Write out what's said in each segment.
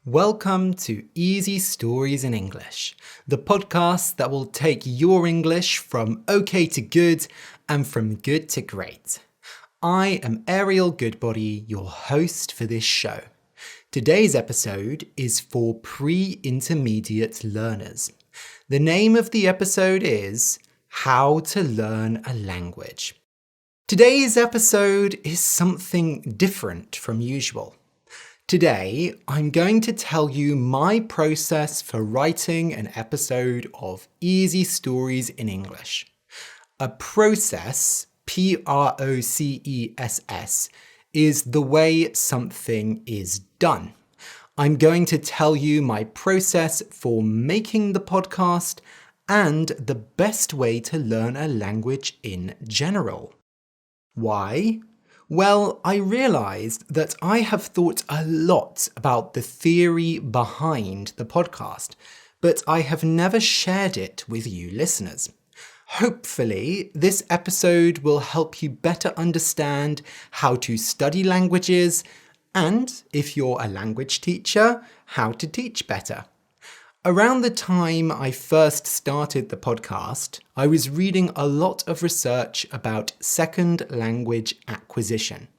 Welcome to Easy Stories in English, the podcast that will take your English from okay to good and from good to great. I am Ariel Goodbody, your host for this show. Today's episode is for pre-intermediate learners. The name of the episode is How to Learn a Language. Today's episode is something different from usual. Today, I'm going to tell you my process for writing an episode of Easy Stories in English. A process, P-R-O-C-E-S-S, is the way something is done. I'm going to tell you my process for making the podcast and the best way to learn a language in general. Why? Well, I realised that I have thought a lot about the theory behind the podcast, but I have never shared it with you listeners. Hopefully, this episode will help you better understand how to study languages and, if you're a language teacher, how to teach better. Around the time I first started the podcast, I was reading a lot of research about second language acquisition.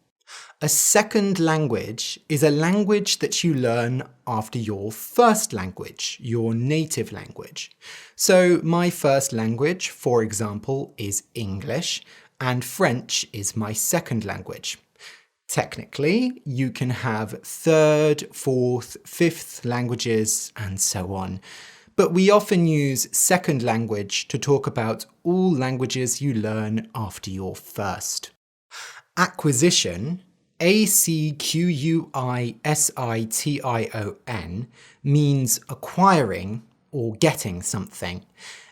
A second language is a language that you learn after your first language, your native language. So my first language, for example, is English, and French is my second language. Technically, you can have third, fourth, fifth languages, and so on. But we often use second language to talk about all languages you learn after your first. Acquisition, A-C-Q-U-I-S-I-T-I-O-N, means acquiring or getting something.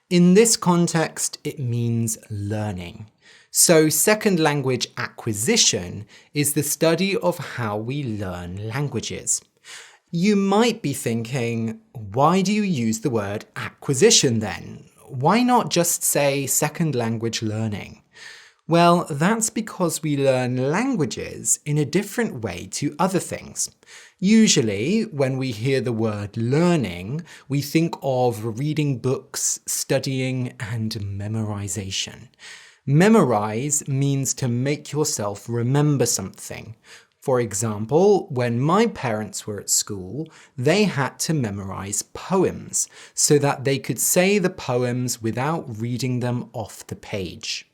In this context, it means learning. So second language acquisition is the study of how we learn languages. You might be thinking, why do you use the word acquisition then? Why not just say second language learning? Well, that's because we learn languages in a different way to other things. Usually, when we hear the word learning, we think of reading books, studying, and memorization. Memorize means to make yourself remember something. For example, when my parents were at school, they had to memorize poems so that they could say the poems without reading them off the page.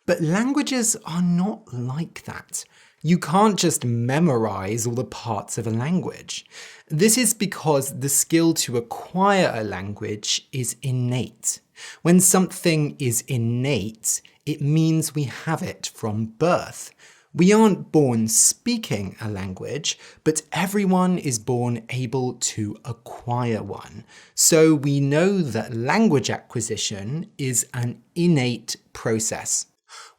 But languages are not like that. You can't just memorize all the parts of a language. This is because the skill to acquire a language is innate. When something is innate, it means we have it from birth. We aren't born speaking a language, but everyone is born able to acquire one. So we know that language acquisition is an innate process.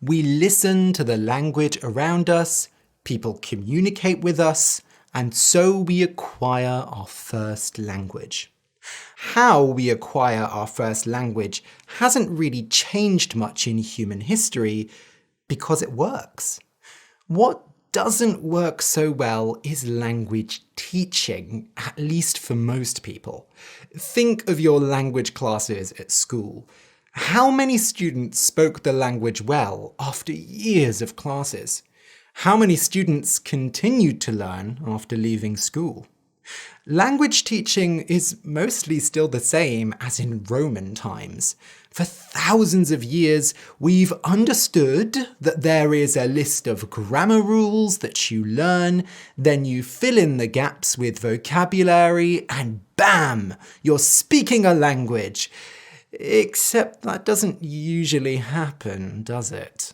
We listen to the language around us, people communicate with us, and so we acquire our first language. How we acquire our first language hasn't really changed much in human history because it works. What doesn't work so well is language teaching, at least for most people. Think of your language classes at school. How many students spoke the language well after years of classes? How many students continued to learn after leaving school? Language teaching is mostly still the same as in Roman times. For thousands of years, we've understood that there is a list of grammar rules that you learn, then you fill in the gaps with vocabulary, and bam! You're speaking a language. Except that doesn't usually happen, does it?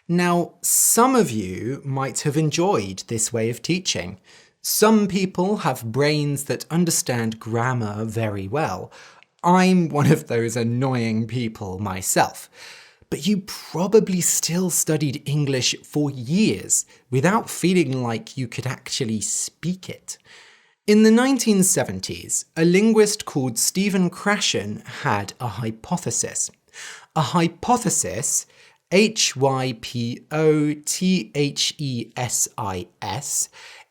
Now, some of you might have enjoyed this way of teaching. Some people have brains that understand grammar very well. I'm one of those annoying people myself. But you probably still studied English for years without feeling like you could actually speak it. In the 1970s, a linguist called Stephen Krashen had a hypothesis. A hypothesis, Hypothesis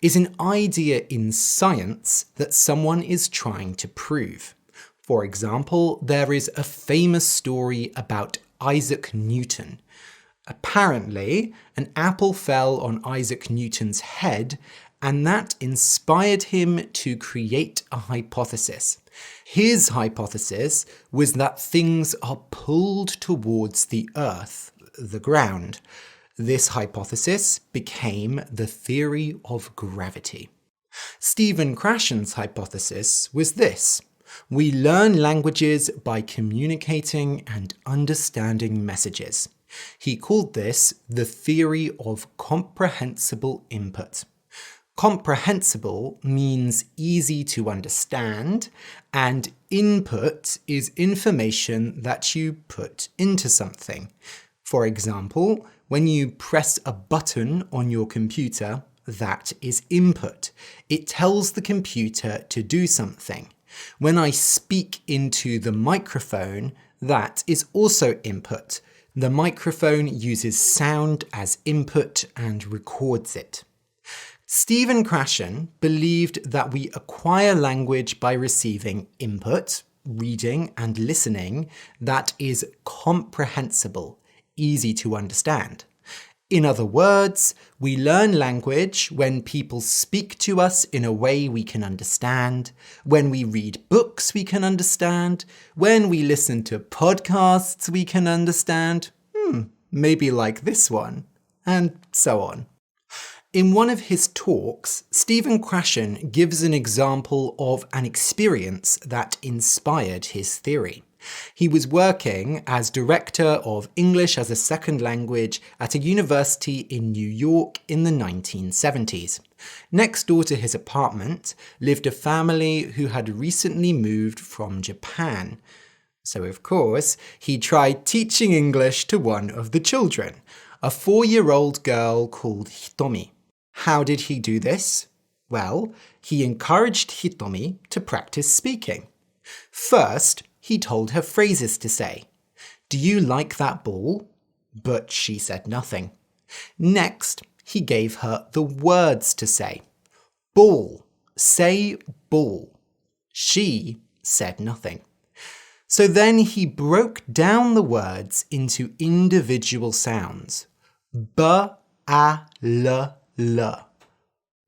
is an idea in science that someone is trying to prove. For example, there is a famous story about Isaac Newton. Apparently, an apple fell on Isaac Newton's head, and that inspired him to create a hypothesis. His hypothesis was that things are pulled towards the earth, the ground. This hypothesis became the theory of gravity. Stephen Krashen's hypothesis was this: we learn languages by communicating and understanding messages. He called this the theory of comprehensible input. Comprehensible means easy to understand, and input is information that you put into something. For example, when you press a button on your computer, that is input. It tells the computer to do something. When I speak into the microphone, that is also input. The microphone uses sound as input and records it. Stephen Krashen believed that we acquire language by receiving input, reading and listening, that is comprehensible, easy to understand. In other words, we learn language when people speak to us in a way we can understand, when we read books we can understand, when we listen to podcasts we can understand, maybe like this one, and so on. In one of his talks, Stephen Krashen gives an example of an experience that inspired his theory. He was working as director of English as a second language at a university in New York in the 1970s. Next door to his apartment lived a family who had recently moved from Japan. So, of course, he tried teaching English to one of the children, a 4-year-old girl called Hitomi. How did he do this? Well, he encouraged Hitomi to practice speaking. First, he told her phrases to say. Do you like that ball? But she said nothing. Next, he gave her the words to say. Ball. Say ball. She said nothing. So then he broke down the words into individual sounds. B-a-l-l.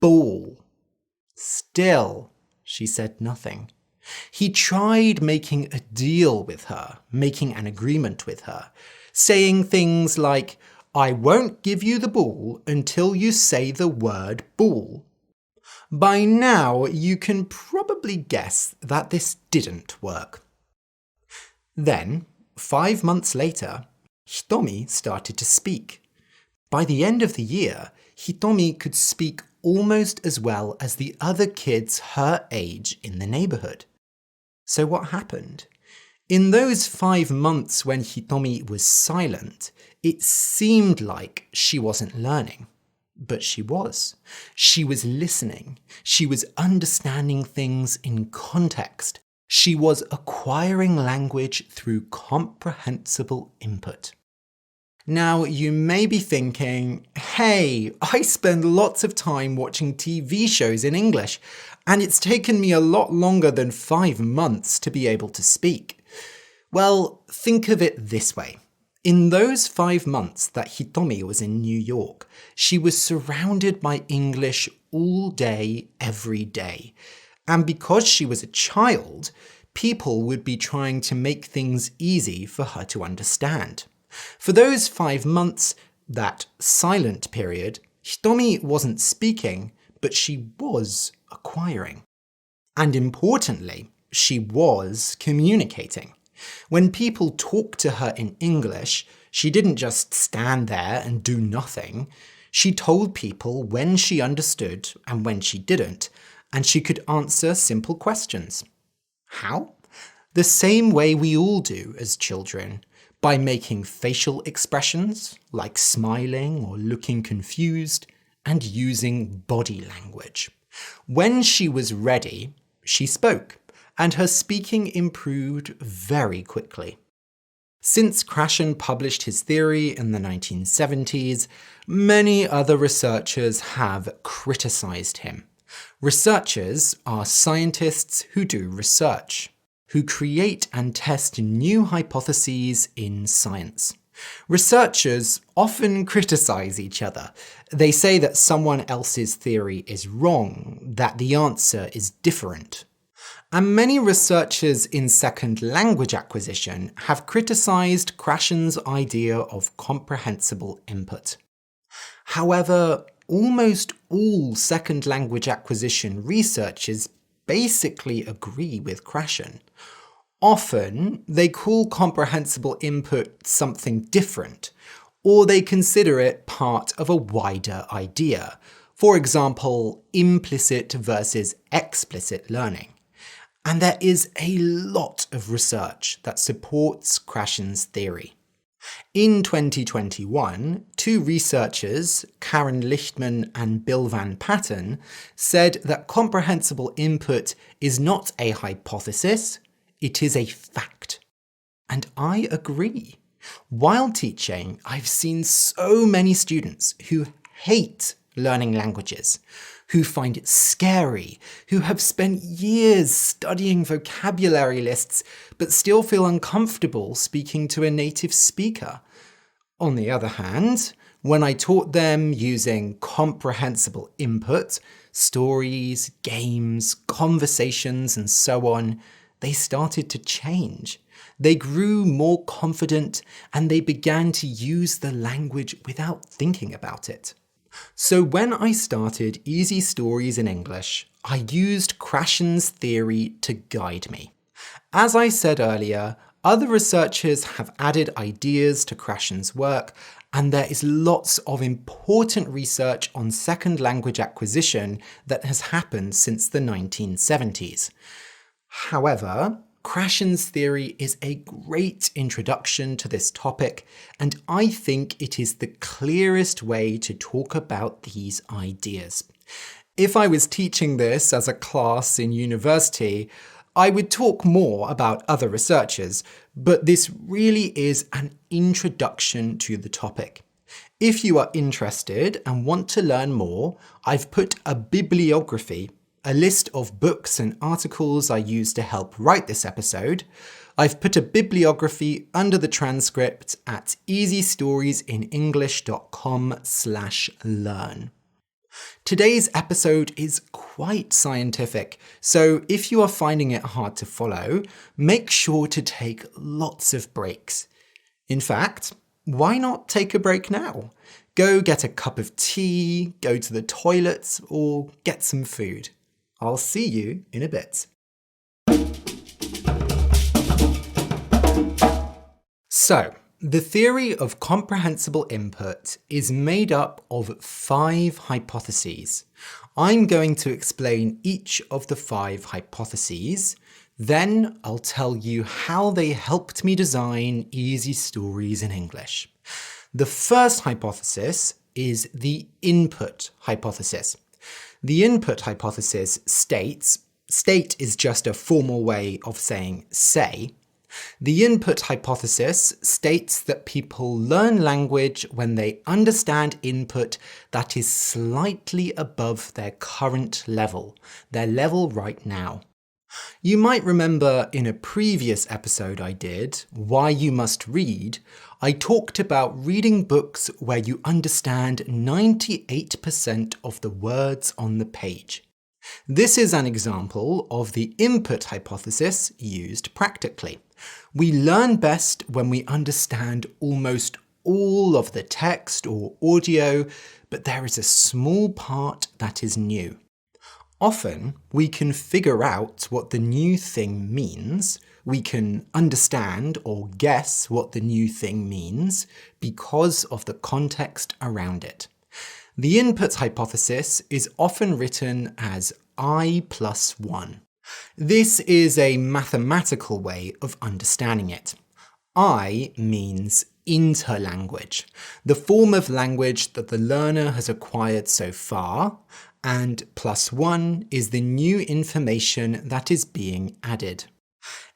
Ball. Still, she said nothing. He tried making a deal with her, making an agreement with her, saying things like, I won't give you the ball until you say the word ball. By now, you can probably guess that this didn't work. Then, 5 months later, Hitomi started to speak. By the end of the year, Hitomi could speak almost as well as the other kids her age in the neighborhood. So what happened? In those 5 months when Hitomi was silent, it seemed like she wasn't learning. But she was. She was listening. She was understanding things in context. She was acquiring language through comprehensible input. Now, you may be thinking, hey, I spend lots of time watching TV shows in English, and it's taken me a lot longer than 5 months to be able to speak. Well, think of it this way. In those 5 months that Hitomi was in New York, she was surrounded by English all day, every day. And because she was a child, people would be trying to make things easy for her to understand. For those 5 months, that silent period, Hitomi wasn't speaking, but she was acquiring. And importantly, she was communicating. When people talked to her in English, she didn't just stand there and do nothing. She told people when she understood and when she didn't, and she could answer simple questions. How? The same way we all do as children, by making facial expressions like smiling or looking confused, and using body language. When she was ready, she spoke, and her speaking improved very quickly. Since Krashen published his theory in the 1970s, many other researchers have criticised him. Researchers are scientists who do research, who create and test new hypotheses in science. Researchers often criticise each other. They say that someone else's theory is wrong, that the answer is different. And many researchers in second language acquisition have criticised Krashen's idea of comprehensible input. However, almost all second language acquisition researchers basically agree with Krashen. Often, they call comprehensible input something different, or they consider it part of a wider idea. For example, implicit versus explicit learning. And there is a lot of research that supports Krashen's theory. In 2021, two researchers, Karen Lichtman and Bill Van Patten, said that comprehensible input is not a hypothesis, it is a fact. And I agree. While teaching, I've seen so many students who hate learning languages, who find it scary, who have spent years studying vocabulary lists but still feel uncomfortable speaking to a native speaker. On the other hand, when I taught them using comprehensible input, stories, games, conversations, and so on, they started to change. They grew more confident and they began to use the language without thinking about it. So when I started Easy Stories in English, I used Krashen's theory to guide me. As I said earlier, other researchers have added ideas to Krashen's work, and there is lots of important research on second language acquisition that has happened since the 1970s. However, Krashen's theory is a great introduction to this topic, and I think it is the clearest way to talk about these ideas. If I was teaching this as a class in university, I would talk more about other researchers, but this really is an introduction to the topic. If you are interested and want to learn more, I've put a bibliography, a list of books and articles I used to help write this episode. I've put a bibliography under the transcript at easystoriesinenglish.com/learn. Today's episode is quite scientific, so if you are finding it hard to follow, make sure to take lots of breaks. In fact, why not take a break now? Go get a cup of tea, go to the toilet, or get some food. I'll see you in a bit. So, the theory of comprehensible input is made up of 5 hypotheses. I'm going to explain each of the 5 hypotheses, then I'll tell you how they helped me design Easy Stories in English. The first hypothesis is the input hypothesis. The input hypothesis states, state is just a formal way of saying say. The input hypothesis states that people learn language when they understand input that is slightly above their current level, their level right now. You might remember in a previous episode I did, Why You Must Read, I talked about reading books where you understand 98% of the words on the page. This is an example of the input hypothesis used practically. We learn best when we understand almost all of the text or audio, but there is a small part that is new. Often, we can figure out what the new thing means, we can understand or guess what the new thing means because of the context around it. The input hypothesis is often written as I plus 1. This is a mathematical way of understanding it. I means interlanguage, the form of language that the learner has acquired so far, and plus 1 is the new information that is being added.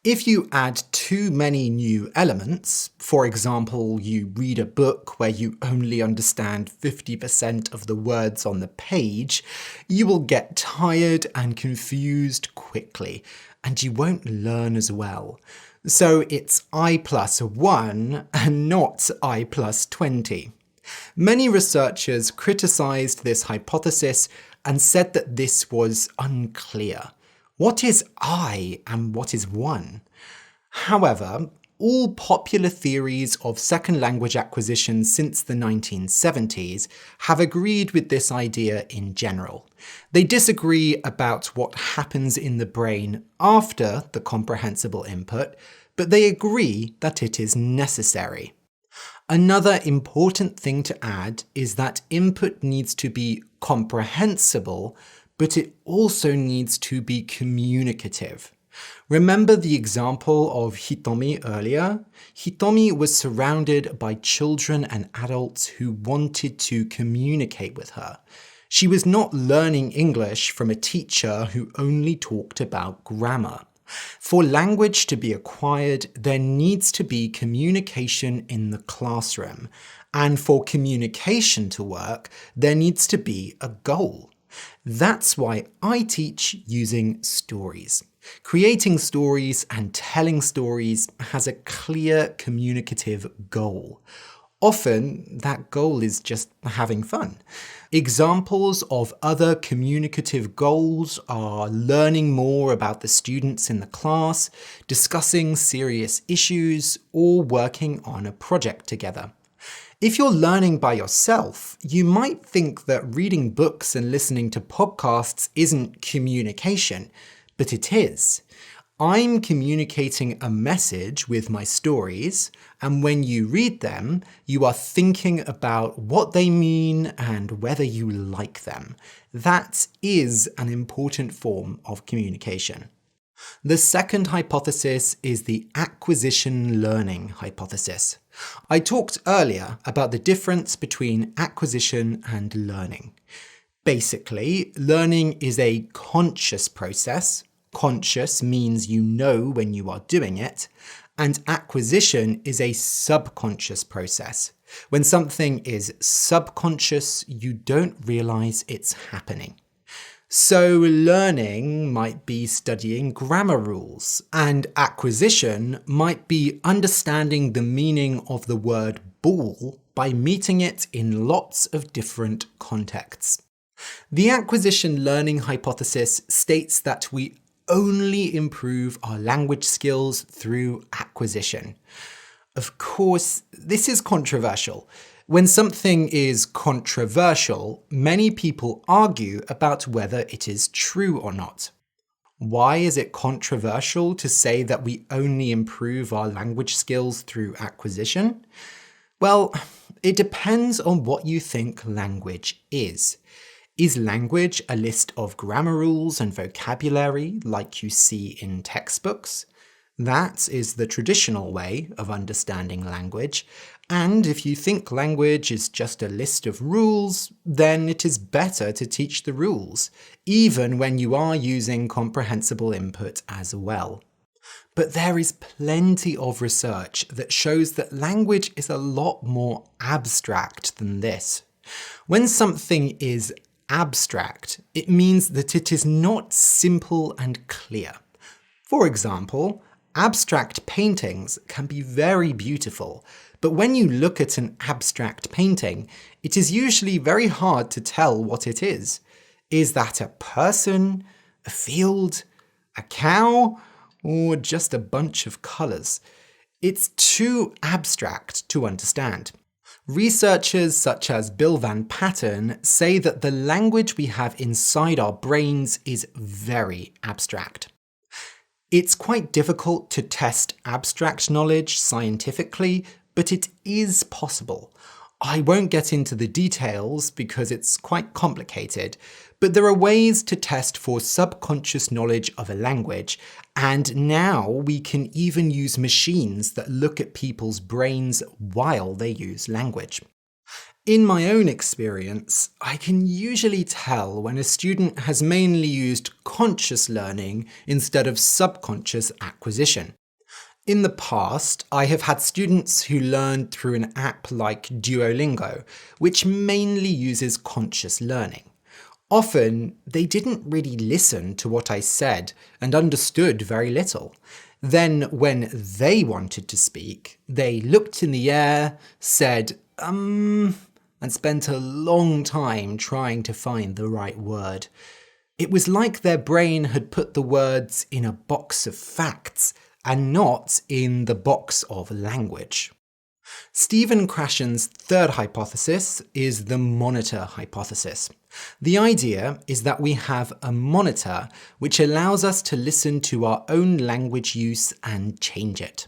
If you add too many new elements, for example, you read a book where you only understand 50% of the words on the page, you will get tired and confused quickly, and you won't learn as well. So it's I+1 and not I+20. Many researchers criticized this hypothesis and said that this was unclear. What is I and what is one? However, all popular theories of second language acquisition since the 1970s have agreed with this idea in general. They disagree about what happens in the brain after the comprehensible input, but they agree that it is necessary. Another important thing to add is that input needs to be comprehensible, but it also needs to be communicative. Remember the example of Hitomi earlier? Hitomi was surrounded by children and adults who wanted to communicate with her. She was not learning English from a teacher who only talked about grammar. For language to be acquired, there needs to be communication in the classroom. And for communication to work, there needs to be a goal. That's why I teach using stories. Creating stories and telling stories has a clear communicative goal. Often, that goal is just having fun. Examples of other communicative goals are learning more about the students in the class, discussing serious issues, or working on a project together. If you're learning by yourself, you might think that reading books and listening to podcasts isn't communication, but it is. I'm communicating a message with my stories, and when you read them, you are thinking about what they mean and whether you like them. That is an important form of communication. The second hypothesis is the acquisition learning hypothesis. I talked earlier about the difference between acquisition and learning. Basically, learning is a conscious process. Conscious means you know when you are doing it, and acquisition is a subconscious process. When something is subconscious, you don't realize it's happening. So learning might be studying grammar rules, and acquisition might be understanding the meaning of the word ball by meeting it in lots of different contexts. The acquisition learning hypothesis states that we only improve our language skills through acquisition. Of course, this is controversial. When something is controversial, many people argue about whether it is true or not. Why is it controversial to say that we only improve our language skills through acquisition? Well, it depends on what you think language is. Is language a list of grammar rules and vocabulary like you see in textbooks? That is the traditional way of understanding language, and if you think language is just a list of rules, then it is better to teach the rules, even when you are using comprehensible input as well. But there is plenty of research that shows that language is a lot more abstract than this. When something is abstract, it means that it is not simple and clear. For example, abstract paintings can be very beautiful, but when you look at an abstract painting, it is usually very hard to tell what it is. Is that a person, a field, a cow, or just a bunch of colours? It's too abstract to understand. Researchers such as Bill Van Patten say that the language we have inside our brains is very abstract. It's quite difficult to test abstract knowledge scientifically, but it is possible. I won't get into the details because it's quite complicated, but there are ways to test for subconscious knowledge of a language, and now we can even use machines that look at people's brains while they use language. In my own experience, I can usually tell when a student has mainly used conscious learning instead of subconscious acquisition. In the past, I have had students who learned through an app like Duolingo, which mainly uses conscious learning. Often, they didn't really listen to what I said and understood very little. Then, when they wanted to speak, they looked in the air, said, and spent a long time trying to find the right word. It was like their brain had put the words in a box of facts and not in the box of language. Stephen Krashen's third hypothesis is the monitor hypothesis. The idea is that we have a monitor which allows us to listen to our own language use and change it.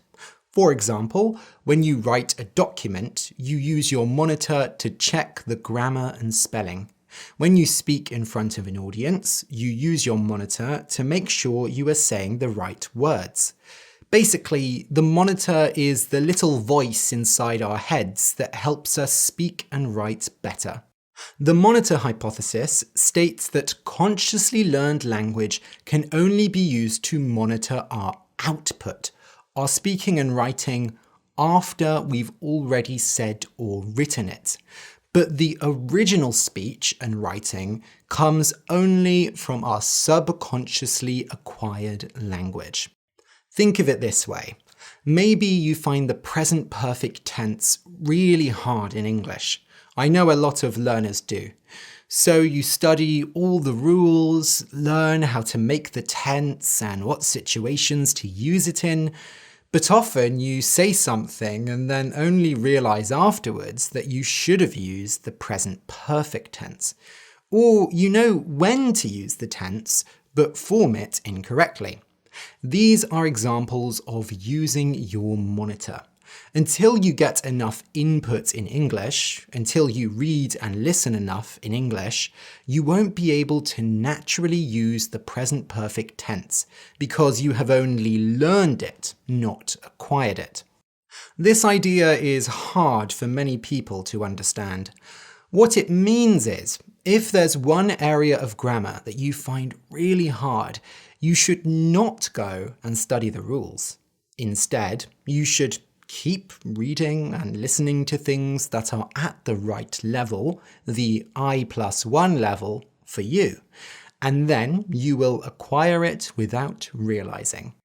For example, when you write a document, you use your monitor to check the grammar and spelling. When you speak in front of an audience, you use your monitor to make sure you are saying the right words. Basically, the monitor is the little voice inside our heads that helps us speak and write better. The monitor hypothesis states that consciously learned language can only be used to monitor our output, our speaking and writing, after we've already said or written it. But the original speech and writing comes only from our subconsciously acquired language. Think of it this way. Maybe you find the present perfect tense really hard in English. I know a lot of learners do. So you study all the rules, learn how to make the tense and what situations to use it in, but often you say something and then only realize afterwards that you should have used the present perfect tense. Or you know when to use the tense, but form it incorrectly. These are examples of using your monitor. Until you get enough input in English, until you read and listen enough in English, you won't be able to naturally use the present perfect tense because you have only learned it, not acquired it. This idea is hard for many people to understand. What it means is, if there's one area of grammar that you find really hard, you should not go and study the rules. Instead, you should keep reading and listening to things that are at the right level, the I+1 level for you, and then you will acquire it without realizing.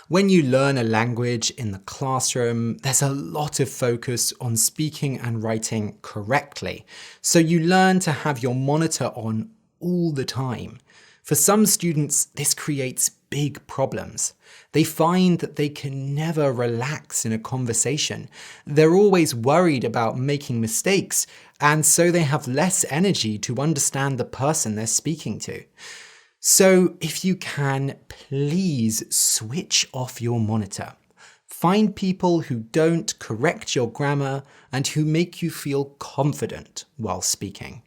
When you learn a language in the classroom, there's a lot of focus on speaking and writing correctly, so you learn to have your monitor on all the time. For some students, this creates big problems. They find that they can never relax in a conversation. They're always worried about making mistakes, and so they have less energy to understand the person they're speaking to. So if you can, please switch off your monitor. Find people who don't correct your grammar and who make you feel confident while speaking.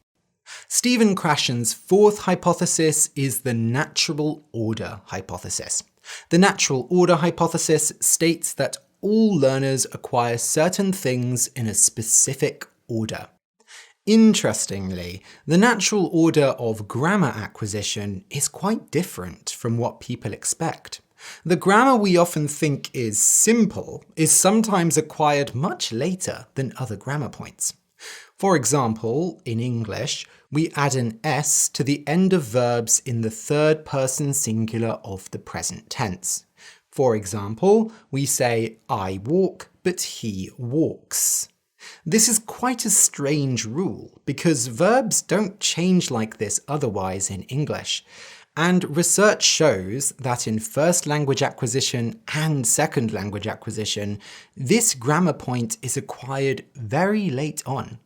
Stephen Krashen's fourth hypothesis is the natural order hypothesis. The natural order hypothesis states that all learners acquire certain things in a specific order. Interestingly, the natural order of grammar acquisition is quite different from what people expect. The grammar we often think is simple is sometimes acquired much later than other grammar points. For example, in English, we add an S to the end of verbs in the third person singular of the present tense. For example, we say, I walk, but he walks. This is quite a strange rule, because verbs don't change like this otherwise in English. And research shows that in first language acquisition and second language acquisition, this grammar point is acquired very late on.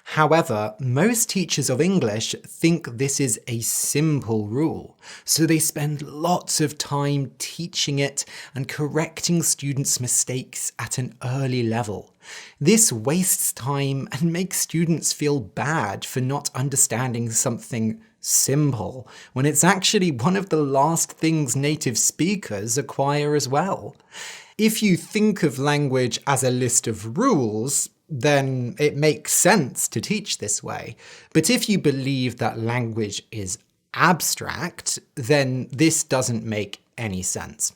However, most teachers of English think this is a simple rule, so they spend lots of time teaching it and correcting students' mistakes at an early level. This wastes time and makes students feel bad for not understanding something simple, when it's actually one of the last things native speakers acquire as well. If you think of language as a list of rules, then it makes sense to teach this way. But if you believe that language is abstract, then this doesn't make any sense.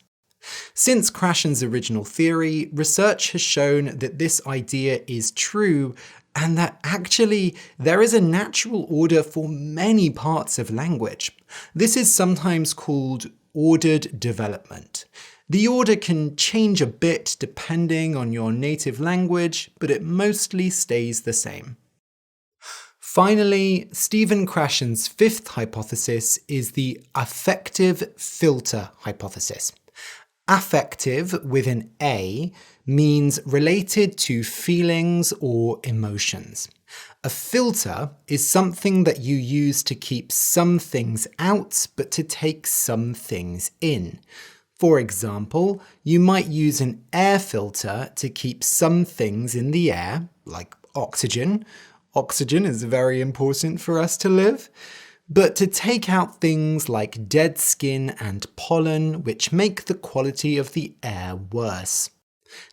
Since Krashen's original theory, research has shown that this idea is true and that actually there is a natural order for many parts of language. This is sometimes called ordered development. The order can change a bit depending on your native language, but it mostly stays the same. Finally, Stephen Krashen's fifth hypothesis is the affective filter hypothesis. Affective with an A means related to feelings or emotions. A filter is something that you use to keep some things out but to take some things in. For example, you might use an air filter to keep some things in the air, like oxygen. Oxygen is very important for us to live. But to take out things like dead skin and pollen, which make the quality of the air worse.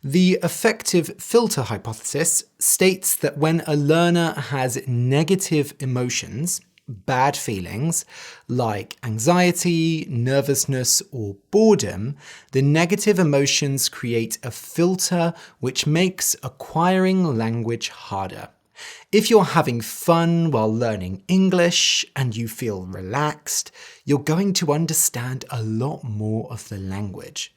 The affective filter hypothesis states that when a learner has negative emotions, bad feelings, like anxiety, nervousness, or boredom, the negative emotions create a filter which makes acquiring language harder. If you're having fun while learning English and you feel relaxed, you're going to understand a lot more of the language.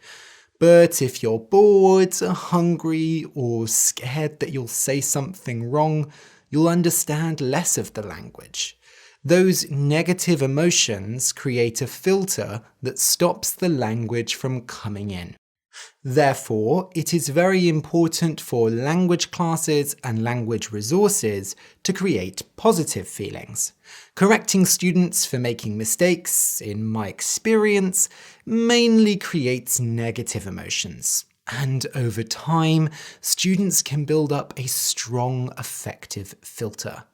But if you're bored, hungry, or scared that you'll say something wrong, you'll understand less of the language. Those negative emotions create a filter that stops the language from coming in. Therefore, it is very important for language classes and language resources to create positive feelings. Correcting students for making mistakes, in my experience, mainly creates negative emotions. And over time, students can build up a strong affective filter.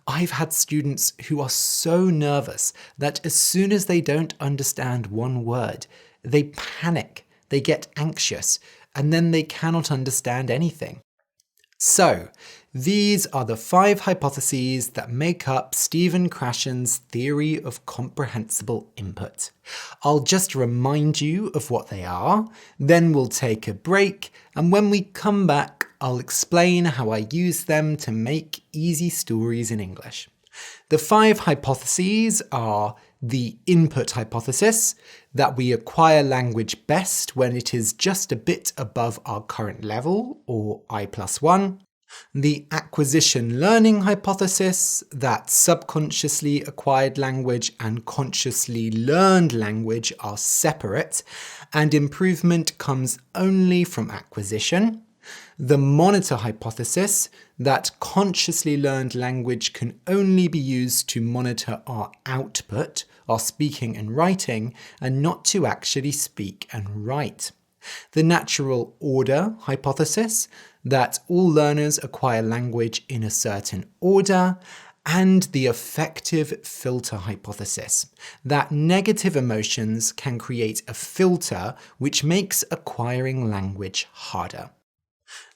I've had students who are so nervous that as soon as they don't understand one word, they panic. They get anxious, and then they cannot understand anything. So, these are the 5 hypotheses that make up Stephen Krashen's theory of comprehensible input. I'll just remind you of what they are, then we'll take a break, and when we come back, I'll explain how I use them to make easy stories in English. The 5 hypotheses are the input hypothesis, that we acquire language best when it is just a bit above our current level, or I+1. The acquisition learning hypothesis, that subconsciously acquired language and consciously learned language are separate, and improvement comes only from acquisition. The monitor hypothesis, that consciously learned language can only be used to monitor our output, our speaking and writing, and not to actually speak and write. The natural order hypothesis, that all learners acquire language in a certain order, and the affective filter hypothesis, that negative emotions can create a filter which makes acquiring language harder.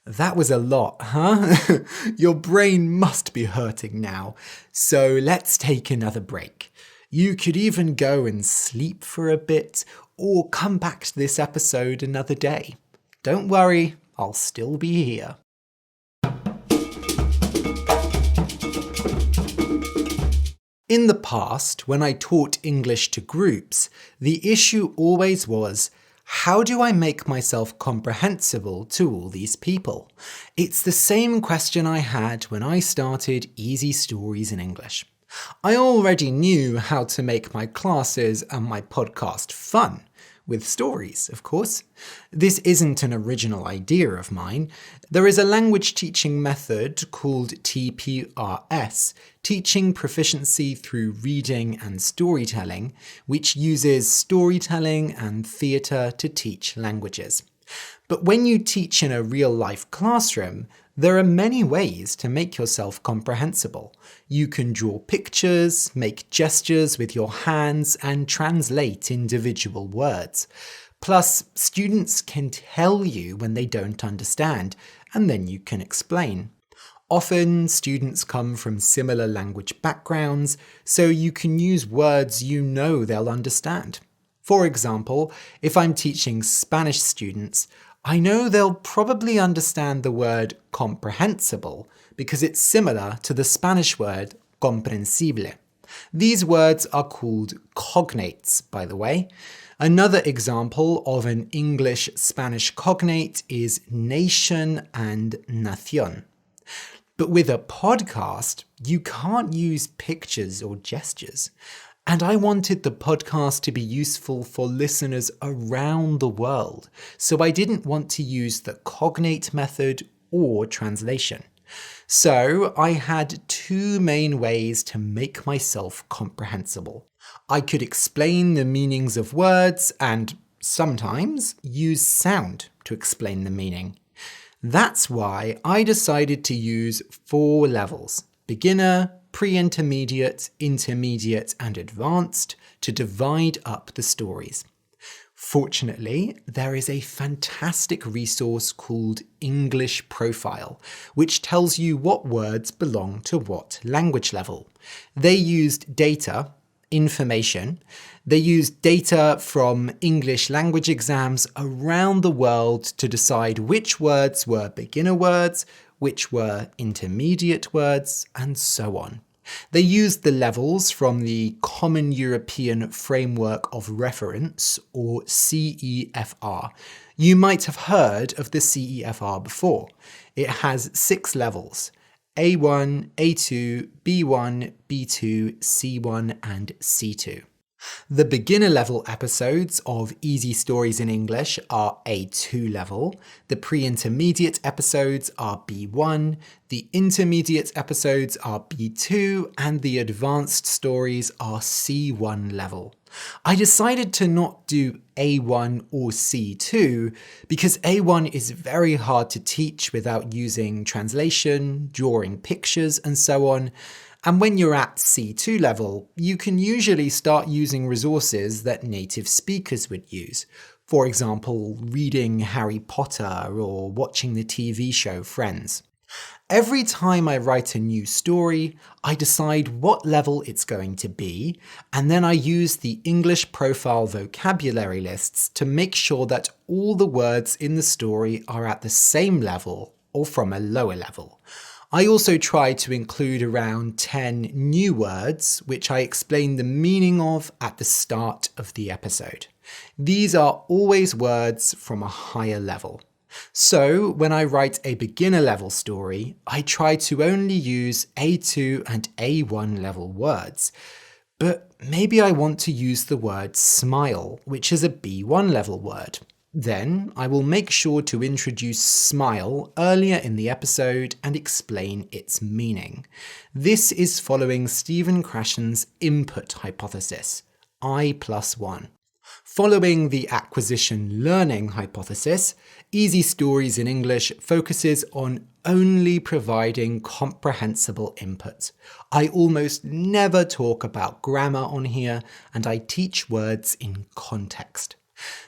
That was a lot, huh? Your brain must be hurting now, so let's take another break. You could even go and sleep for a bit, or come back to this episode another day. Don't worry, I'll still be here. In the past, when I taught English to groups, the issue always was, how do I make myself comprehensible to all these people? It's the same question I had when I started Easy Stories in English. I already knew how to make my classes and my podcast fun, with stories, of course. This isn't an original idea of mine. There is a language teaching method called TPRS, Teaching Proficiency Through Reading and Storytelling, which uses storytelling and theatre to teach languages. But when you teach in a real-life classroom, there are many ways to make yourself comprehensible. You can draw pictures, make gestures with your hands, and translate individual words. Plus, students can tell you when they don't understand, and then you can explain. Often, students come from similar language backgrounds, so you can use words you know they'll understand. For example, if I'm teaching Spanish students, I know they'll probably understand the word comprehensible because it's similar to the Spanish word comprensible. These words are called cognates, by the way. Another example of an English-Spanish cognate is nation and nación. But with a podcast, you can't use pictures or gestures. And I wanted the podcast to be useful for listeners around the world, so I didn't want to use the cognate method or translation. So I had two main ways to make myself comprehensible. I could explain the meanings of words and sometimes use sound to explain the meaning. That's why I decided to use 4 levels: beginner, pre-intermediate, intermediate, and advanced to divide up the stories. Fortunately, there is a fantastic resource called English Profile, which tells you what words belong to what language level. They used information. They used data from English language exams around the world to decide which words were beginner words, which were intermediate words, and so on. They used the levels from the Common European Framework of Reference, or CEFR. You might have heard of the CEFR before. It has 6 levels: A1, A2, B1, B2, C1, and C2. The beginner level episodes of Easy Stories in English are A2 level, the pre-intermediate episodes are B1, the intermediate episodes are B2, and the advanced stories are C1 level. I decided to not do A1 or C2 because A1 is very hard to teach without using translation, drawing pictures, and so on. And when you're at C2 level, you can usually start using resources that native speakers would use. For example, reading Harry Potter or watching the TV show Friends. Every time I write a new story, I decide what level it's going to be, and then I use the English Profile vocabulary lists to make sure that all the words in the story are at the same level or from a lower level. I also try to include around 10 new words, which I explain the meaning of at the start of the episode. These are always words from a higher level. So when I write a beginner level story, I try to only use A2 and A1 level words. But maybe I want to use the word smile, which is a B1 level word. Then I will make sure to introduce smile earlier in the episode and explain its meaning. This is following Stephen Krashen's input hypothesis, I+1. Following the acquisition-learning hypothesis, Easy Stories in English focuses on only providing comprehensible input. I almost never talk about grammar on here, and I teach words in context.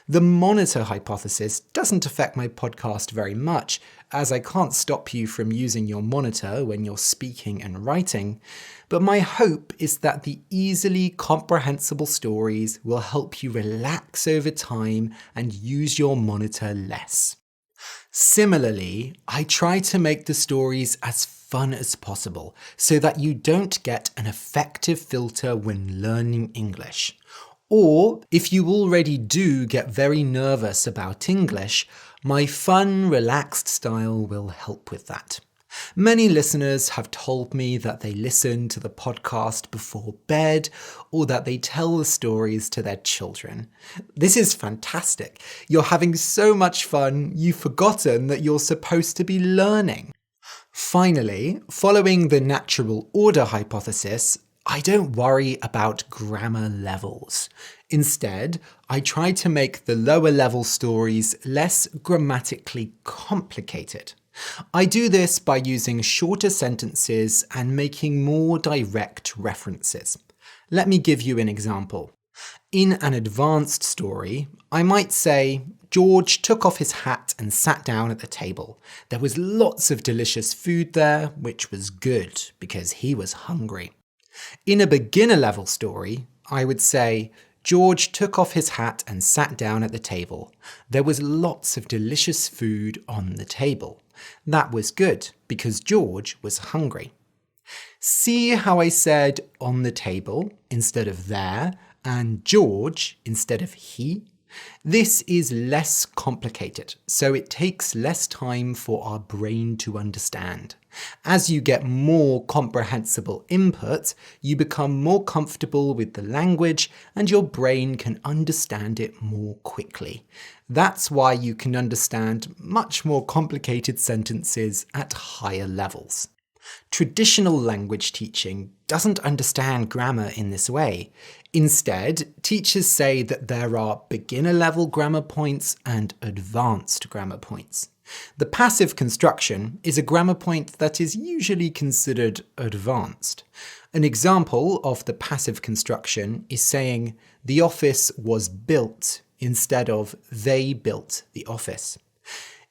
The monitor hypothesis doesn't affect my podcast very much, as I can't stop you from using your monitor when you're speaking and writing, but my hope is that the easily comprehensible stories will help you relax over time and use your monitor less. Similarly, I try to make the stories as fun as possible so that you don't get an affective filter when learning English. Or, if you already do get very nervous about English, my fun, relaxed style will help with that. Many listeners have told me that they listen to the podcast before bed or that they tell the stories to their children. This is fantastic. You're having so much fun, you've forgotten that you're supposed to be learning. Finally, following the natural order hypothesis, I don't worry about grammar levels. Instead, I try to make the lower level stories less grammatically complicated. I do this by using shorter sentences and making more direct references. Let me give you an example. In an advanced story, I might say, George took off his hat and sat down at the table. There was lots of delicious food there, which was good because he was hungry. In a beginner level story, I would say, George took off his hat and sat down at the table. There was lots of delicious food on the table. That was good because George was hungry. See how I said on the table instead of there and George instead of he? This is less complicated, so it takes less time for our brain to understand. As you get more comprehensible input, you become more comfortable with the language and your brain can understand it more quickly. That's why you can understand much more complicated sentences at higher levels. Traditional language teaching doesn't understand grammar in this way. Instead, teachers say that there are beginner-level grammar points and advanced grammar points. The passive construction is a grammar point that is usually considered advanced. An example of the passive construction is saying, "The office was built," instead of "they built the office."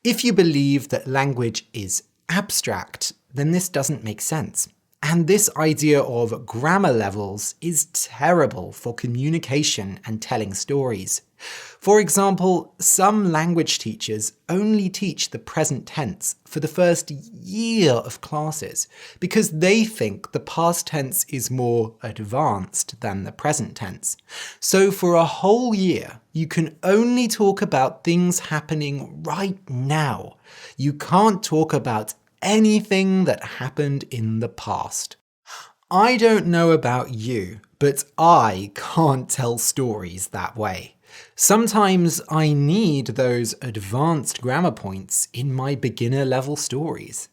If you believe that language is abstract, then this doesn't make sense. And this idea of grammar levels is terrible for communication and telling stories. For example, some language teachers only teach the present tense for the first year of classes because they think the past tense is more advanced than the present tense. So for a whole year, you can only talk about things happening right now. You can't talk about anything that happened in the past. I don't know about you, but I can't tell stories that way. Sometimes I need those advanced grammar points in my beginner-level stories.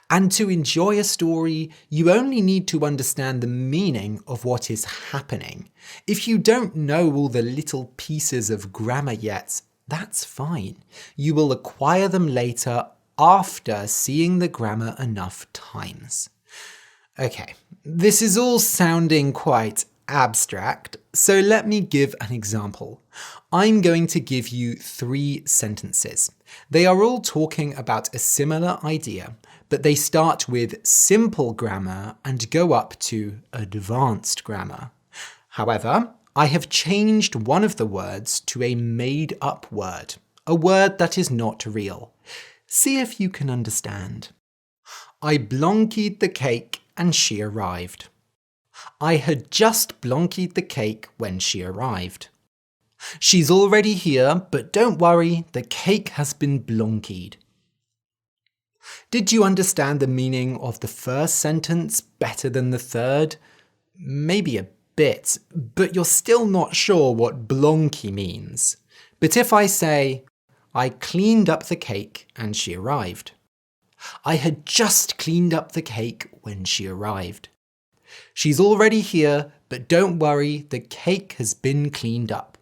And to enjoy a story, you only need to understand the meaning of what is happening. If you don't know all the little pieces of grammar yet, that's fine. You will acquire them later after seeing the grammar enough times. Okay, this is all sounding quite abstract, so let me give an example. I'm going to give you 3 sentences. They are all talking about a similar idea, but they start with simple grammar and go up to advanced grammar. However, I have changed one of the words to a made-up word, a word that is not real. See if you can understand. I blonkied the cake and she arrived. I had just blonkied the cake when she arrived. She's already here, but don't worry, the cake has been blonkied. Did you understand the meaning of the first sentence better than the third? Maybe a bit, but you're still not sure what blonky means. But if I say, I cleaned up the cake and she arrived. I had just cleaned up the cake when she arrived. She's already here, but don't worry, the cake has been cleaned up.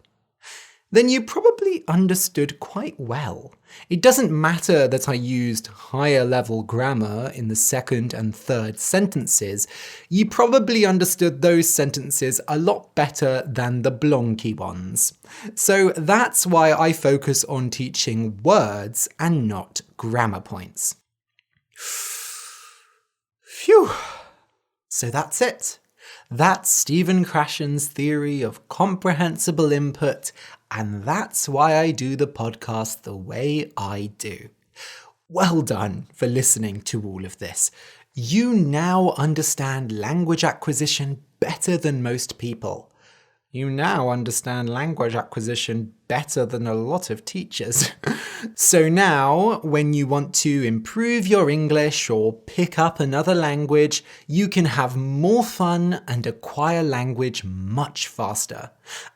Then you probably understood quite well. It doesn't matter that I used higher level grammar in the second and third sentences. You probably understood those sentences a lot better than the blonky ones. So that's why I focus on teaching words and not grammar points. Phew. So that's it. That's Stephen Krashen's theory of comprehensible input, and that's why I do the podcast the way I do. Well done for listening to all of this. You now understand language acquisition better than most people. You now understand language acquisition better than a lot of teachers. So now, when you want to improve your English or pick up another language, you can have more fun and acquire language much faster.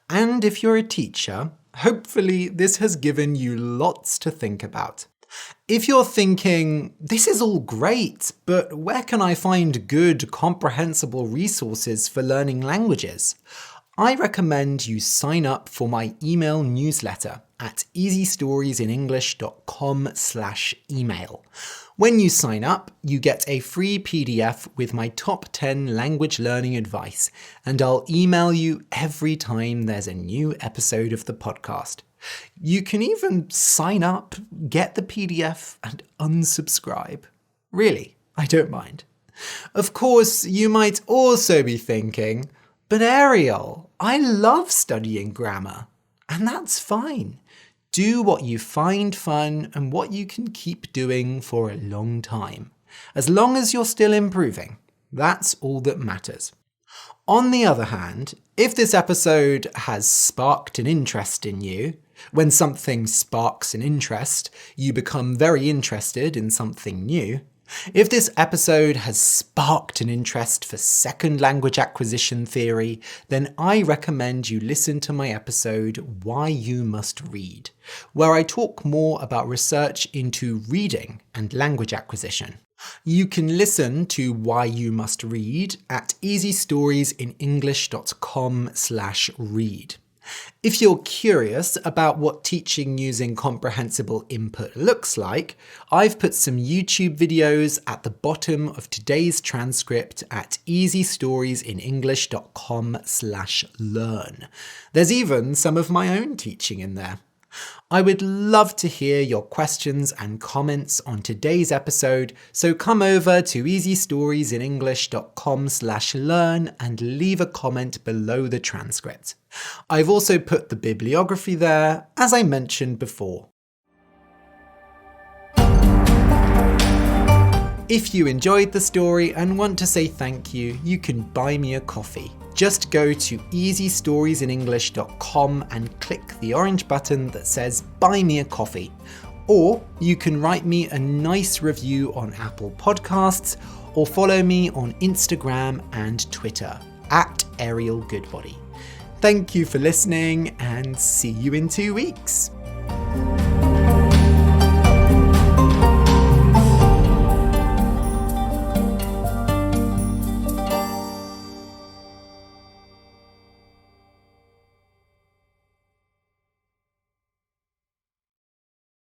And if you're a teacher, hopefully this has given you lots to think about. If you're thinking, this is all great, but where can I find good, comprehensible resources for learning languages? I recommend you sign up for my email newsletter at easystoriesinenglish.com/email. When you sign up, you get a free PDF with my top 10 language learning advice, and I'll email you every time there's a new episode of the podcast. You can even sign up, get the PDF, and unsubscribe. Really, I don't mind. Of course, you might also be thinking, but Ariel, I love studying grammar. And that's fine. Do what you find fun and what you can keep doing for a long time. As long as you're still improving, that's all that matters. On the other hand, if this episode has sparked an interest in you, when something sparks an interest, you become very interested in something new. If this episode has sparked an interest for second language acquisition theory, then I recommend you listen to my episode Why You Must Read, where I talk more about research into reading and language acquisition. You can listen to Why You Must Read at easystoriesinenglish.com/read. If you're curious about what teaching using comprehensible input looks like, I've put some YouTube videos at the bottom of today's transcript at easystoriesinenglish.com/learn. There's even some of my own teaching in there. I would love to hear your questions and comments on today's episode, so come over to easystoriesinenglish.com/learn and leave a comment below the transcript. I've also put the bibliography there, as I mentioned before. If you enjoyed the story and want to say thank you, you can buy me a coffee. Just go to easystoriesinenglish.com and click the orange button that says Buy Me a Coffee. Or you can write me a nice review on Apple Podcasts or follow me on Instagram and Twitter at Ariel Goodbody. Thank you for listening and see you in 2 weeks.